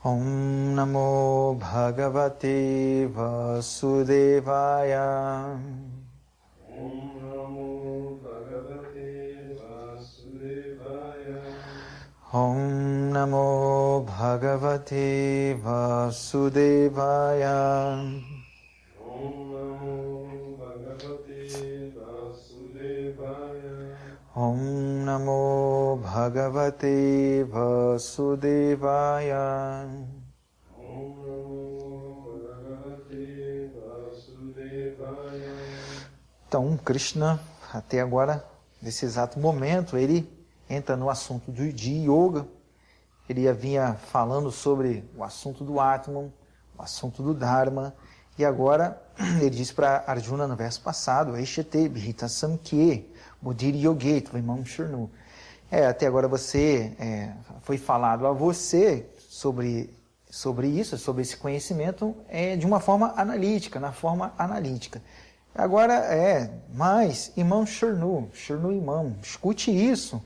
Om Namo Bhagavate Vasudevaya. Om Namo Bhagavate Vasudevaya. Om Namo Bhagavate Vasudevaya. Om Namo Bhagavate Vasudevaya. Om Namo Bhagavate Vasudevaya. Om Namo Bhagavate Vasudevaya. Então, Krishna, até agora, nesse exato momento, ele entra no assunto de yoga. Ele vinha falando sobre o assunto do Atman, o assunto do Dharma, e agora ele diz para Arjuna no verso passado, Eishate Bhita Samkhye Bodhiri Yoget Vimam Shurnu. Até agora foi falado a você sobre isso, sobre esse conhecimento, de uma forma analítica, na forma analítica. Agora mas Imam Shurnu Imam, escute isso,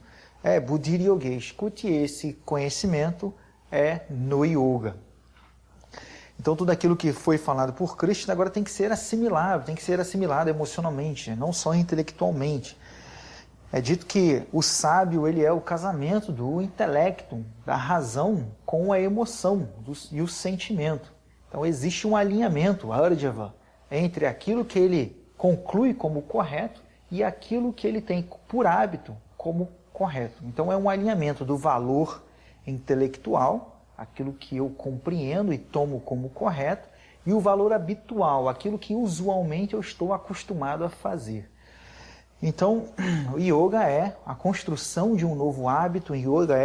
Bodhiri Yoget, escute esse conhecimento no yoga. Então tudo aquilo que foi falado por Krishna agora tem que ser assimilado emocionalmente, não só intelectualmente. É dito que o sábio ele é o casamento do intelecto, da razão com a emoção e o sentimento. Então existe um alinhamento, Arjava, entre aquilo que ele conclui como correto e aquilo que ele tem por hábito como correto. Então é um alinhamento do valor intelectual, aquilo que eu compreendo e tomo como correto, e o valor habitual, aquilo que usualmente eu estou acostumado a fazer. Então, o yoga é a construção de um novo hábito, o yoga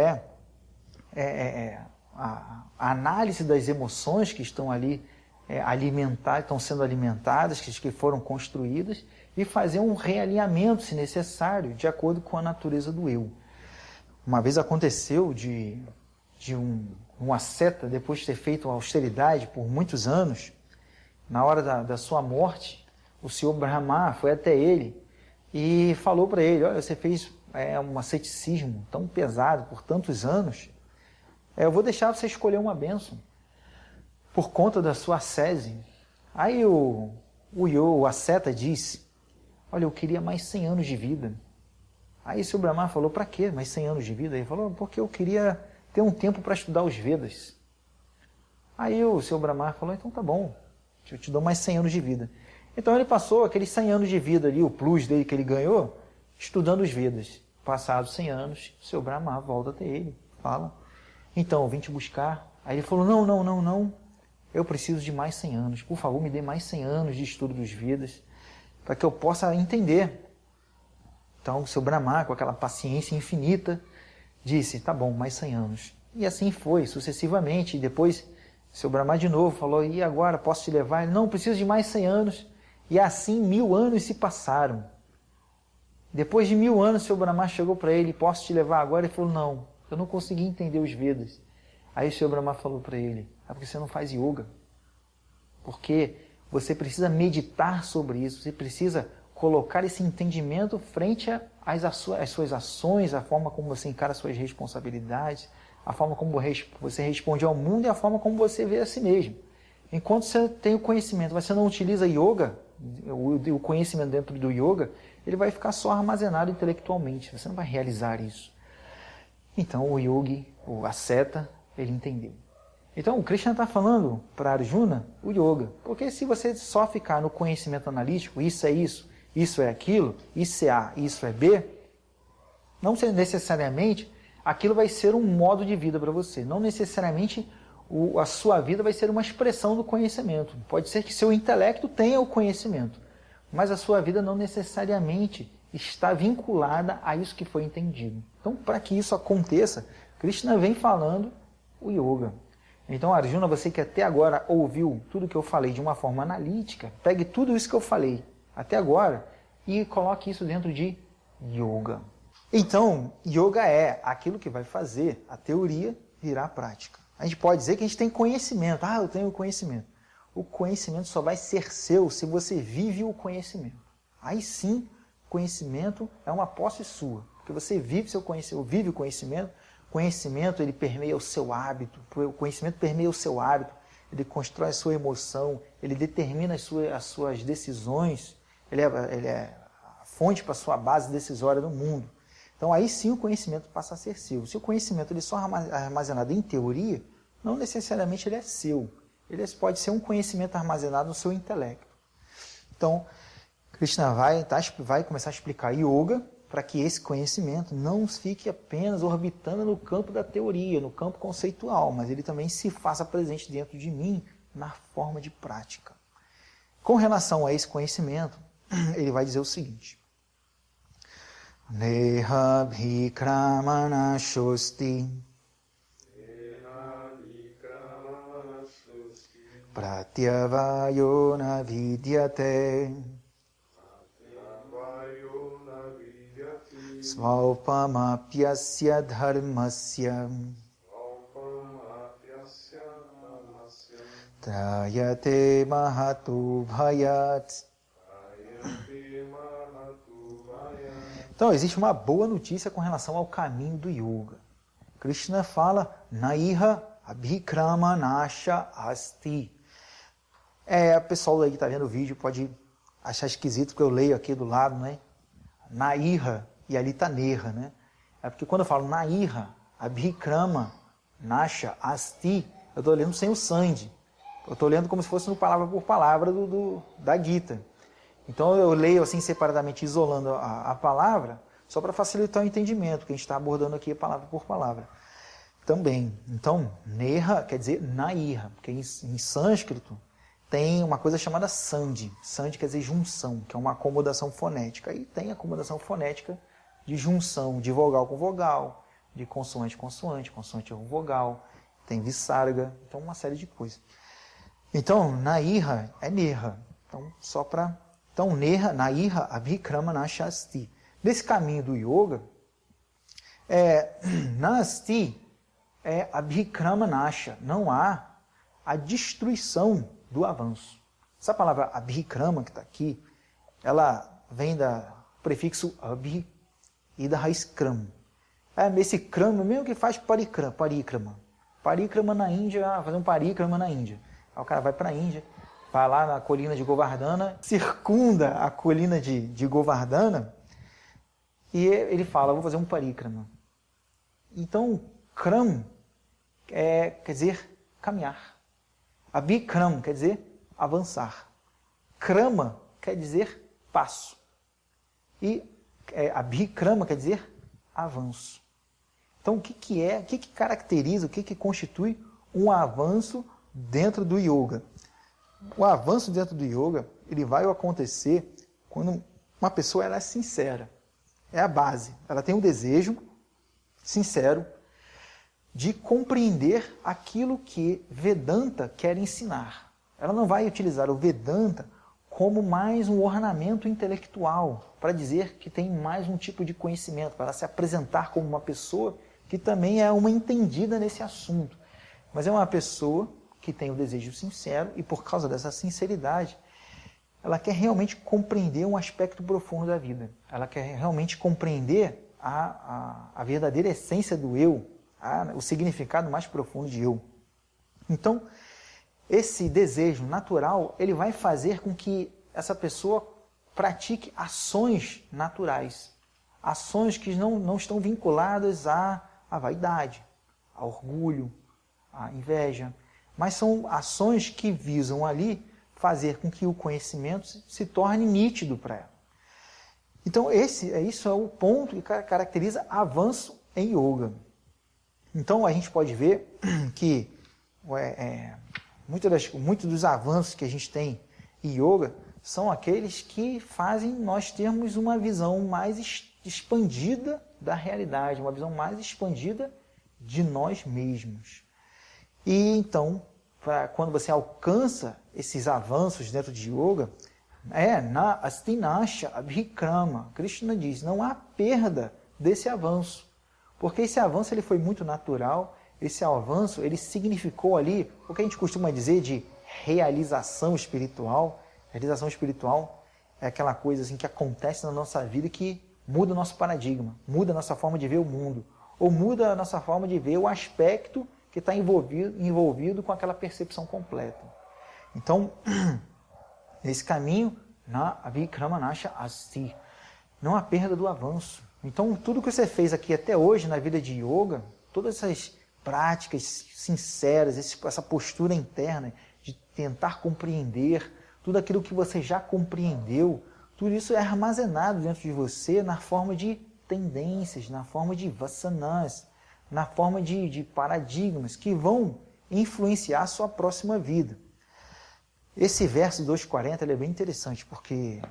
é a análise das emoções que estão ali estão sendo alimentadas, que foram construídas, e fazer um realinhamento, se necessário, de acordo com a natureza do eu. Uma vez aconteceu de um asceta, depois de ter feito austeridade por muitos anos, na hora da sua morte, o senhor Brahma foi até ele e falou para ele, olha, você fez um asceticismo tão pesado por tantos anos, eu vou deixar você escolher uma bênção por conta da sua ascese. Aí o asceta disse, olha, eu queria mais 100 anos de vida. Aí o senhor Brahma falou, para quê mais 100 anos de vida? Ele falou, porque eu queria ter um tempo para estudar os Vedas. Aí o senhor Brahma falou, então tá bom, eu te dou mais 100 anos de vida. Então ele passou aqueles 100 anos de vida ali, o plus dele que ele ganhou, estudando os Vedas. Passados 100 anos, o senhor Brahma volta até ele, fala, então eu vim te buscar. Aí ele falou, não, eu preciso de mais 100 anos, por favor me dê mais 100 anos de estudo dos Vedas, para que eu possa entender. Então o senhor Brahma, com aquela paciência infinita, disse, tá bom, mais 100 anos. E assim foi, sucessivamente. E depois, o senhor Brahma de novo falou, e agora, posso te levar? Ele, não, preciso de mais 100 anos. E assim 1000 anos se passaram. Depois de 1000 anos, o senhor Brahma chegou para ele, posso te levar agora? Ele falou, não, eu não consegui entender os Vedas. Aí o senhor Brahma falou para ele, porque você não faz yoga. Porque você precisa meditar sobre isso, você precisa colocar esse entendimento frente às suas ações, a forma como você encara as suas responsabilidades, a forma como você responde ao mundo e a forma como você vê a si mesmo. Enquanto você tem o conhecimento, você não utiliza yoga, o conhecimento dentro do yoga, ele vai ficar só armazenado intelectualmente, você não vai realizar isso. Então o yogi, o asceta, ele entendeu. Então o Krishna está falando para Arjuna o yoga, porque se você só ficar no conhecimento analítico, isso é isso, isso é aquilo, isso é A, isso é B, não necessariamente aquilo vai ser um modo de vida para você. Não necessariamente a sua vida vai ser uma expressão do conhecimento. Pode ser que seu intelecto tenha o conhecimento, mas a sua vida não necessariamente está vinculada a isso que foi entendido. Então, para que isso aconteça, Krishna vem falando o yoga. Então, Arjuna, você que até agora ouviu tudo que eu falei de uma forma analítica, pegue tudo isso que eu falei até agora e coloque isso dentro de yoga. Então, yoga é aquilo que vai fazer a teoria virar a prática. A gente pode dizer que a gente tem conhecimento. Ah, eu tenho conhecimento. O conhecimento só vai ser seu se você vive o conhecimento. Aí sim, conhecimento é uma posse sua. Porque você vive o conhecimento, conhecimento ele permeia o seu hábito, o conhecimento permeia o seu hábito, ele constrói a sua emoção, ele determina as suas decisões, ele é a fonte para a sua base decisória do mundo. Então aí sim o conhecimento passa a ser seu. Se o conhecimento ele é só armazenado em teoria, não necessariamente ele é seu. Ele pode ser um conhecimento armazenado no seu intelecto. Então, Krishna vai começar a explicar yoga para que esse conhecimento não fique apenas orbitando no campo da teoria, no campo conceitual, mas ele também se faça presente dentro de mim na forma de prática. Com relação a esse conhecimento, ele vai dizer o seguinte: Neha bhikramana shosti pratyavayo na vidyate Svaupamapyasya dharmasya Trayate mahatu bhayat. Então, existe uma boa notícia com relação ao caminho do yoga. Krishna fala, Naiha abhikrama nasha asti. O pessoal aí que está vendo o vídeo pode achar esquisito, porque eu leio aqui do lado, né? Naiha, e ali está Neha, né? É porque quando eu falo Naiha abhikrama nasha asti, eu estou lendo sem o sandi. Eu estou lendo como se fosse no palavra por palavra da Gita. Então eu leio assim separadamente, isolando a palavra, só para facilitar o entendimento, que a gente está abordando aqui palavra por palavra. Também. Então, Neha quer dizer Naiha, porque em sânscrito tem uma coisa chamada Sandhi. Sandhi quer dizer junção, que é uma acomodação fonética. Aí tem acomodação fonética de junção de vogal com vogal, de consoante com consoante, consoante com vogal, tem visarga, então uma série de coisas. Então, Naiha é Neha. Então, Neha, Naiha, Abhikrama Nashasti. Nesse caminho do yoga, Nasti é Abhikrama Nasha. Não há a destruição do avanço. Essa palavra Abhikrama que está aqui, ela vem do prefixo Abhi e da raiz Kram. Esse Kram mesmo que faz parikrama. Parikrama na Índia, fazer um parikrama na Índia. Aí o cara vai para a Índia, vai lá na colina de Govardhana, circunda a colina de Govardhana e ele fala, vou fazer um parikrama. Então, Kram quer dizer caminhar. Abhikram quer dizer avançar. Krama quer dizer passo. E Abhikrama quer dizer avanço. Então, o que caracteriza, o que constitui um avanço dentro do yoga? O avanço dentro do yoga, ele vai acontecer quando uma pessoa ela é sincera. É a base. Ela tem um desejo sincero de compreender aquilo que Vedanta quer ensinar. Ela não vai utilizar o Vedanta como mais um ornamento intelectual, para dizer que tem mais um tipo de conhecimento, para se apresentar como uma pessoa que também é uma entendida nesse assunto. Mas é uma pessoa que tem o desejo sincero e, por causa dessa sinceridade, ela quer realmente compreender um aspecto profundo da vida. Ela quer realmente compreender a verdadeira essência do eu, o significado mais profundo de eu. Então, esse desejo natural, ele vai fazer com que essa pessoa pratique ações naturais. Ações que não estão vinculadas à vaidade, ao orgulho, à inveja, mas são ações que visam ali fazer com que o conhecimento se torne nítido para ela. Então, isso é o ponto que caracteriza avanço em yoga. Então, a gente pode ver que muitos dos avanços que a gente tem em yoga são aqueles que fazem nós termos uma visão mais expandida da realidade, uma visão mais expandida de nós mesmos. E então, quando você alcança esses avanços dentro de yoga, na astinasha abhikrama, Krishna diz, não há perda desse avanço, porque esse avanço ele foi muito natural, esse avanço ele significou ali o que a gente costuma dizer de realização espiritual. Realização espiritual é aquela coisa assim que acontece na nossa vida que muda o nosso paradigma, muda a nossa forma de ver o mundo. ou muda a nossa forma de ver o aspecto que está envolvido com aquela percepção completa. Então, esse caminho, na Avikramanasha Asti, não há perda do avanço. Então, tudo que você fez aqui até hoje na vida de yoga, todas essas práticas sinceras, essa postura interna de tentar compreender tudo aquilo que você já compreendeu, tudo isso é armazenado dentro de você na forma de tendências, na forma de vasanas, na forma de paradigmas que vão influenciar a sua próxima vida. Esse verso 240 ele é bem interessante, porque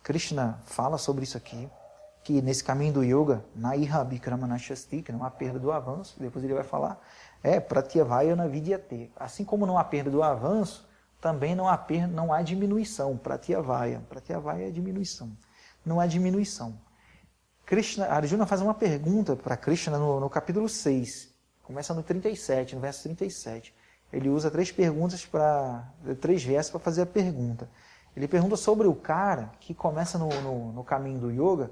Krishna fala sobre isso aqui, que nesse caminho do yoga, Naiha Vikramanashasti, que não há perda do avanço, depois ele vai falar, Pratyavayana Vidyate. Assim como não há perda do avanço, também não há diminuição. Pratyavaya é diminuição. Não há diminuição. Arjuna faz uma pergunta para Krishna no capítulo 6, começa no 37, no verso 37. Ele usa 3 versos para fazer a pergunta. Ele pergunta sobre o cara que começa no caminho do yoga,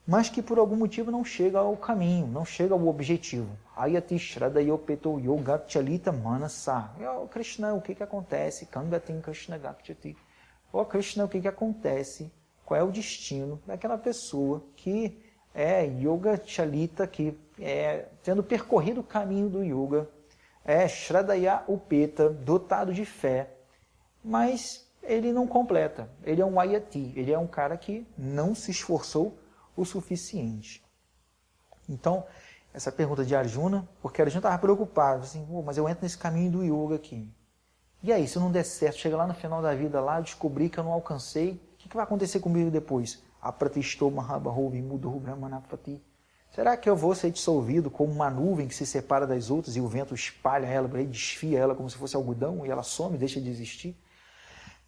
mas que por algum motivo não chega ao caminho, não chega ao objetivo. Ayati Shraddha Yopeto Yoga Chalita Manasa. Krishna, o que acontece? Kangatim Krishna Gakchati. Krishna, o que acontece? Qual é o destino daquela pessoa que é Yoga Chalita, que é tendo percorrido o caminho do yoga, Shraddhaya Upeta, dotado de fé, mas ele não completa. Ele é um Ayati, ele é um cara que não se esforçou o suficiente. Então, essa pergunta de Arjuna, porque Arjuna estava preocupado, assim, mas eu entro nesse caminho do yoga aqui. E aí, se não der certo, chega lá no final da vida, lá, descobri que eu não alcancei, o que vai acontecer comigo depois? Apratishto Mahabahovi Mudhu Brahmanapati. Será que eu vou ser dissolvido como uma nuvem que se separa das outras e o vento espalha ela, desfia ela como se fosse algodão e ela some, deixa de existir?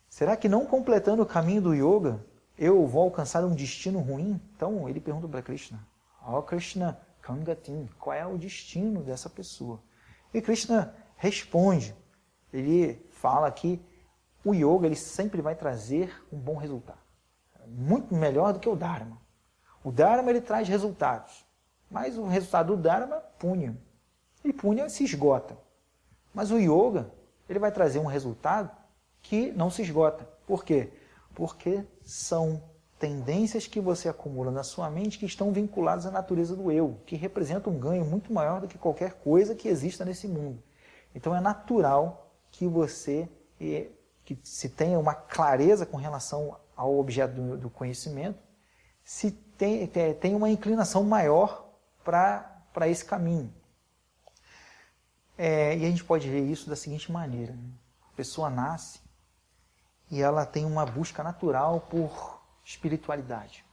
Será que não completando o caminho do yoga, eu vou alcançar um destino ruim? Então ele pergunta para Krishna, Krishna, Kangatim, qual é o destino dessa pessoa? E Krishna responde, ele fala que o yoga ele sempre vai trazer um bom resultado, muito melhor do que o Dharma. O Dharma ele traz resultados, mas o resultado do Dharma é Punya, e Punya se esgota. Mas o yoga ele vai trazer um resultado que não se esgota. Por quê? Porque são tendências que você acumula na sua mente que estão vinculadas à natureza do eu, que representa um ganho muito maior do que qualquer coisa que exista nesse mundo. Então é natural que você que se tenha uma clareza com relação ao objeto do conhecimento, se tem uma inclinação maior para esse caminho. E a gente pode ver isso da seguinte maneira, né? A pessoa nasce e ela tem uma busca natural por espiritualidade.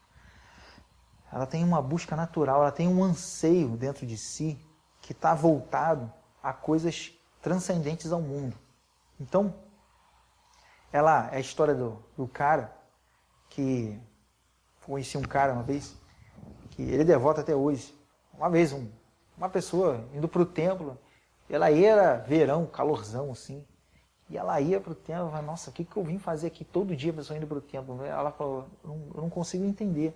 Ela tem uma busca natural, ela tem um anseio dentro de si que está voltado a coisas transcendentes ao mundo. Então, é a história do cara que... Conheci um cara uma vez, que ele é devoto até hoje. Uma vez, uma pessoa indo para o templo, ela era verão, calorzão assim, e ela ia para o templo e falava, nossa, o que eu vim fazer aqui todo dia, a pessoa indo para o templo? Ela falou, eu não consigo entender.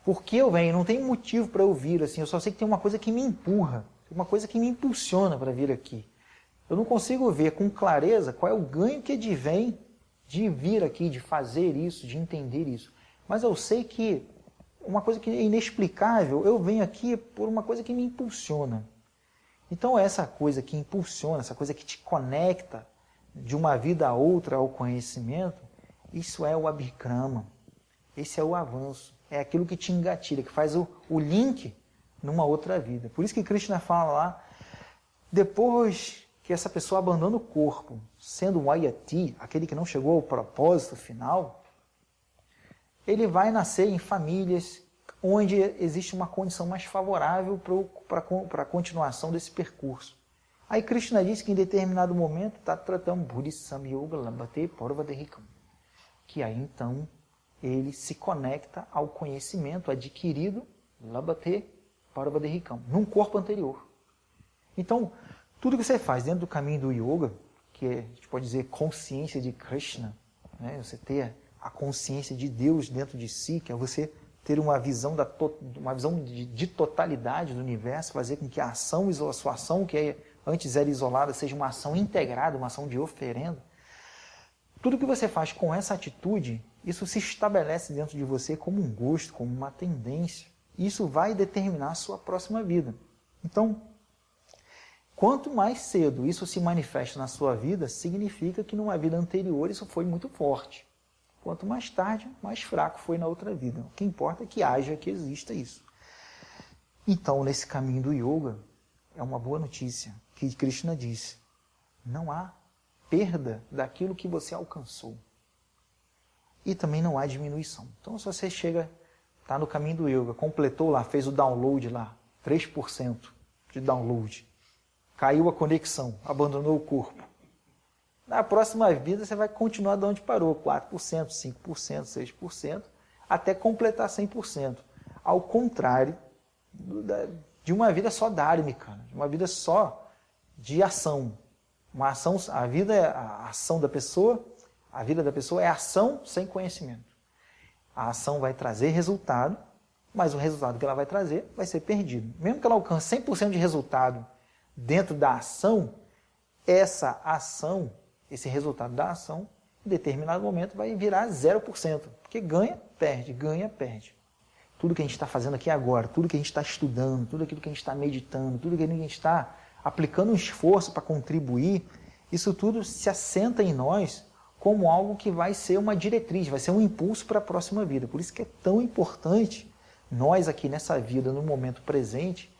Por que eu venho? Não tem motivo para eu vir, assim, eu só sei que tem uma coisa que me empurra, uma coisa que me impulsiona para vir aqui. Eu não consigo ver com clareza qual é o ganho que advém de vir aqui, de fazer isso, de entender isso. Mas eu sei que uma coisa que é inexplicável, eu venho aqui por uma coisa que me impulsiona. Então essa coisa que impulsiona, essa coisa que te conecta de uma vida a outra ao conhecimento, isso é o Abhikrama. Esse é o avanço. É aquilo que te engatilha, que faz o link numa outra vida. Por isso que Krishna fala lá, depois que essa pessoa abandona o corpo, sendo um Ayati, aquele que não chegou ao propósito final, ele vai nascer em famílias onde existe uma condição mais favorável para a continuação desse percurso. Aí Krishna diz que em determinado momento está tratando Buddhisam Yoga Lambate Parvadehikam, que aí então ele se conecta ao conhecimento adquirido Lambate Parvadehikam, num corpo anterior. Então, tudo que você faz dentro do caminho do yoga, que a gente pode dizer consciência de Krishna, né? Você ter a consciência de Deus dentro de si, que é você ter uma visão, de totalidade do universo, fazer com que a sua ação, que antes era isolada, seja uma ação integrada, uma ação de oferenda. Tudo que você faz com essa atitude, isso se estabelece dentro de você como um gosto, como uma tendência. Isso vai determinar a sua próxima vida. Então, quanto mais cedo isso se manifesta na sua vida, significa que numa vida anterior isso foi muito forte. Quanto mais tarde, mais fraco foi na outra vida. O que importa é que haja, que exista isso. Então, nesse caminho do yoga, é uma boa notícia que Krishna disse. Não há perda daquilo que você alcançou. E também não há diminuição. Então, se você chega, está no caminho do yoga, completou lá, fez o download lá, 3% de download, caiu a conexão, abandonou o corpo. Na próxima vida você vai continuar de onde parou, 4%, 5%, 6%, até completar 100%. Ao contrário de uma vida só dármica, de uma vida só de ação. Uma ação, a vida é a ação da pessoa, a vida da pessoa é ação sem conhecimento. A ação vai trazer resultado, mas o resultado que ela vai trazer vai ser perdido. Mesmo que ela alcance 100% de resultado dentro da ação, essa ação, esse resultado da ação, em determinado momento vai virar 0%, porque ganha, perde. Tudo que a gente está fazendo aqui agora, tudo que a gente está estudando, tudo aquilo que a gente está meditando, tudo que a gente está aplicando um esforço para contribuir, isso tudo se assenta em nós como algo que vai ser uma diretriz, vai ser um impulso para a próxima vida. Por isso que é tão importante nós aqui nessa vida, no momento presente,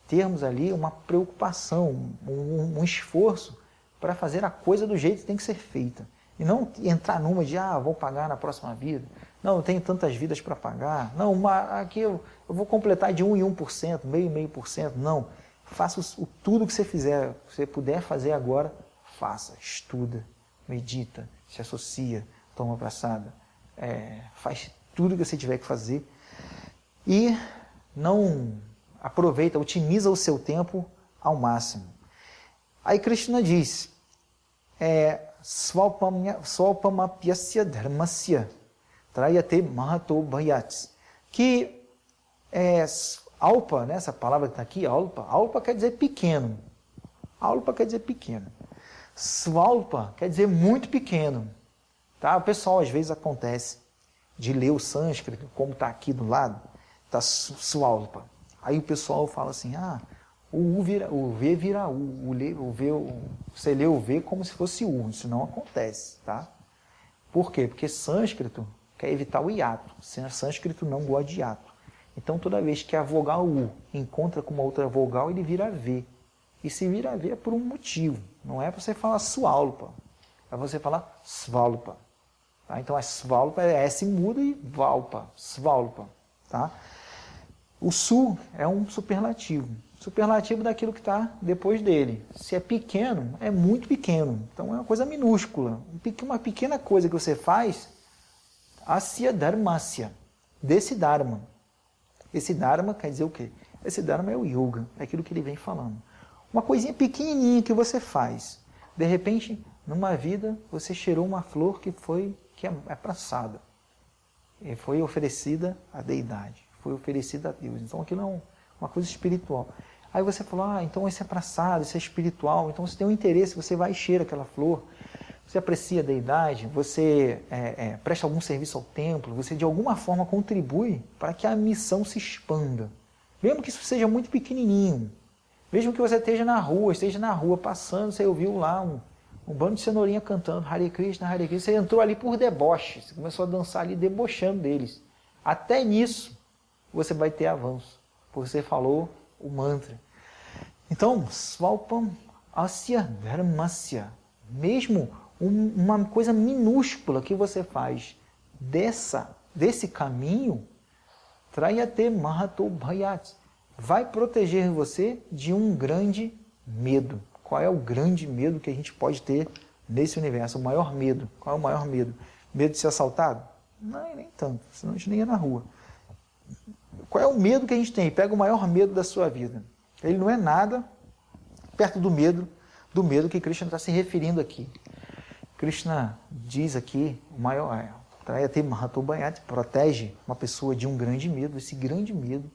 termos ali uma preocupação, um esforço para fazer a coisa do jeito que tem que ser feita. E não entrar numa de, vou pagar na próxima vida. Não, eu tenho tantas vidas para pagar. Não, aqui eu vou completar de 1 em 1%, meio por cento. Não, faça tudo que você puder fazer agora, faça. Estuda, medita, se associa, toma abraçada, faz tudo que você tiver que fazer. E não aproveita, otimiza o seu tempo ao máximo. Aí Krishna diz, Swalpamapyasya dharmasya trayate mahato bhayats, que alpa, né, essa palavra que está aqui, alpa quer dizer pequeno. Alpa quer dizer pequeno. Swalpa quer dizer muito pequeno. Tá? O pessoal às vezes acontece de ler o sânscrito, como está aqui do lado, está Swalpa. Aí o pessoal fala assim, o V vira U, você lê o V como se fosse U, isso não acontece, tá? Por quê? Porque sânscrito quer evitar o hiato, sânscrito não gosta de hiato. Então toda vez que a vogal U encontra com uma outra vogal, ele vira V. E se vira V é por um motivo, não é para você falar Swalpa, é para você falar Svalpa. Tá? Então a Svalpa é S muda e Valpa, Svalpa, tá? O Su é um superlativo. Superlativo daquilo que está depois dele. Se é pequeno, é muito pequeno. Então é uma coisa minúscula. Uma pequena coisa que você faz, asya dharmasya, desse dharma. Esse dharma quer dizer o quê? Esse dharma é o yoga, é aquilo que ele vem falando. Uma coisinha pequenininha que você faz. De repente, numa vida, você cheirou uma flor que é praçada. E foi oferecida à deidade. Foi oferecida a Deus. Então aquilo é uma coisa espiritual. Aí você falou, então isso é praçado, isso é espiritual. Então você tem um interesse, você vai e cheira aquela flor. Você aprecia a deidade, você presta algum serviço ao templo, você de alguma forma contribui para que a missão se expanda. Mesmo que isso seja muito pequenininho. Mesmo que você esteja na rua passando, você ouviu lá um bando de cenourinha cantando Hare Krishna, você entrou ali por deboche, você começou a dançar ali debochando deles. Até nisso você vai ter avanço, porque você falou o mantra. Então, Swalpam Asya Dharmasya, mesmo uma coisa minúscula que você faz desse caminho, Trayate Mahato Bhayat, vai proteger você de um grande medo. Qual é o grande medo que a gente pode ter nesse universo? O maior medo. Qual é o maior medo? Medo de ser assaltado? Não, nem tanto, senão a gente nem ia na rua. Qual é o medo que a gente tem? Pega o maior medo da sua vida. Ele não é nada perto do medo que Krishna está se referindo aqui. Krishna diz aqui, Trayate Mahatobhayati protege uma pessoa de um grande medo. Esse grande medo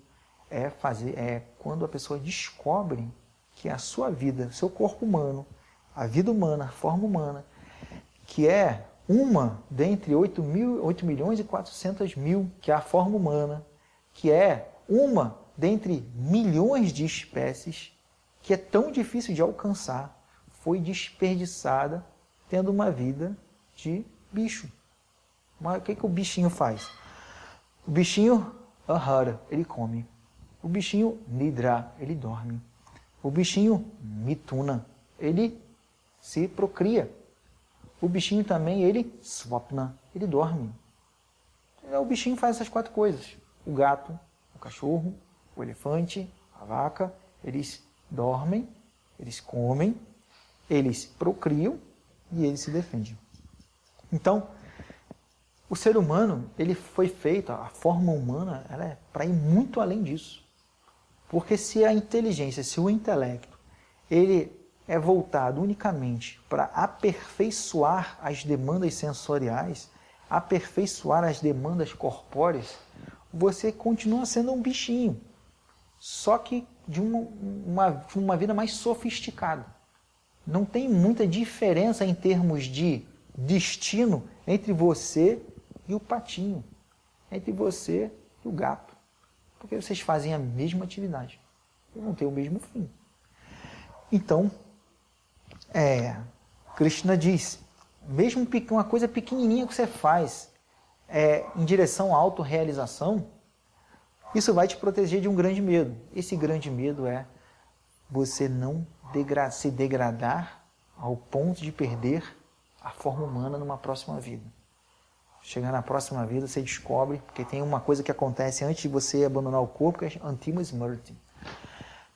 é quando a pessoa descobre que a sua vida, seu corpo humano, a vida humana, a forma humana, que é uma dentre 8.400.000, que é a forma humana, que é uma dentre milhões de espécies, que é tão difícil de alcançar, foi desperdiçada tendo uma vida de bicho. Mas o que o bichinho faz? O bichinho ahara, ele come. O bichinho nidra, ele dorme. O bichinho mituna, ele se procria. O bichinho também, ele swapna, ele dorme. O bichinho faz essas 4 coisas. O gato, o cachorro, o elefante, a vaca, eles dormem, eles comem, eles procriam e eles se defendem. Então, o ser humano, ele foi feito, a forma humana, ela é para ir muito além disso. Porque se a inteligência, se o intelecto, ele é voltado unicamente para aperfeiçoar as demandas sensoriais, aperfeiçoar as demandas corpóreas, você continua sendo um bichinho, só que de uma vida mais sofisticada. Não tem muita diferença em termos de destino entre você e o patinho, entre você e o gato, porque vocês fazem a mesma atividade e não têm o mesmo fim. Então, Krishna diz, mesmo uma coisa pequenininha que você faz em direção à autorrealização, isso vai te proteger de um grande medo. Esse grande medo é você não se degradar ao ponto de perder a forma humana numa próxima vida. Chegar na próxima vida, você descobre, porque tem uma coisa que acontece antes de você abandonar o corpo, que é Antima Smriti,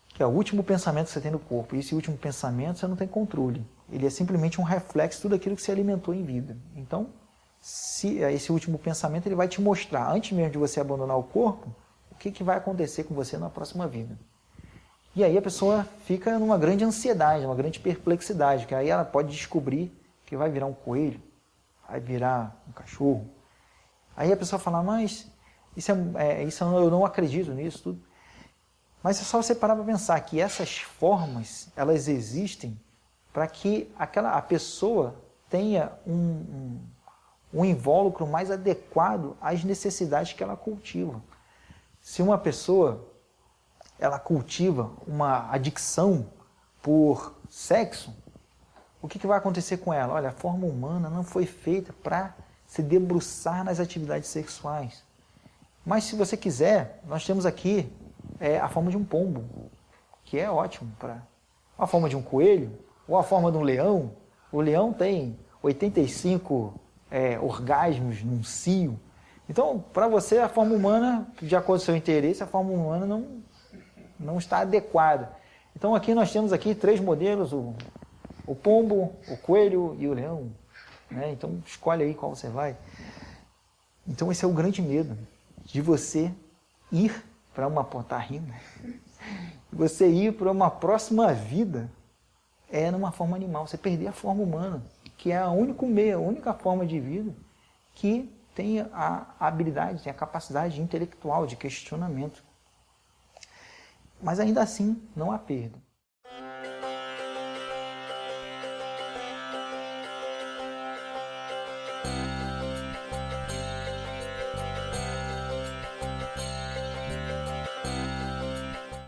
que é o último pensamento que você tem no corpo. E esse último pensamento você não tem controle. Ele é simplesmente um reflexo de tudo aquilo que você alimentou em vida. Então, esse último pensamento ele vai te mostrar, antes mesmo de você abandonar o corpo, o que vai acontecer com você na próxima vida. E aí a pessoa fica numa grande ansiedade, uma grande perplexidade, que aí ela pode descobrir que vai virar um coelho, vai virar um cachorro. Aí a pessoa fala, mas isso eu não acredito nisso tudo. Mas é só você parar para pensar que essas formas, elas existem para que a pessoa tenha um invólucro mais adequado às necessidades que ela cultiva. Se uma pessoa ela cultiva uma adicção por sexo, o que vai acontecer com ela? Olha, a forma humana não foi feita para se debruçar nas atividades sexuais. Mas se você quiser, nós temos aqui a forma de um pombo, que é ótimo para a forma de um coelho, ou a forma de um leão. O leão tem 85 orgasmos num cio. Então, para você, a forma humana, de acordo com o seu interesse, a forma humana não está adequada. Então, aqui nós temos 3 modelos, o pombo, o coelho e o leão. Né? Então, escolhe aí qual você vai. Então, esse é o grande medo, de você ir para tá rindo? Você ir para uma próxima vida numa forma animal, você perder a forma humana, que é a única forma de vida que tem a habilidade, tem a capacidade intelectual de questionamento. Mas ainda assim, não há perda.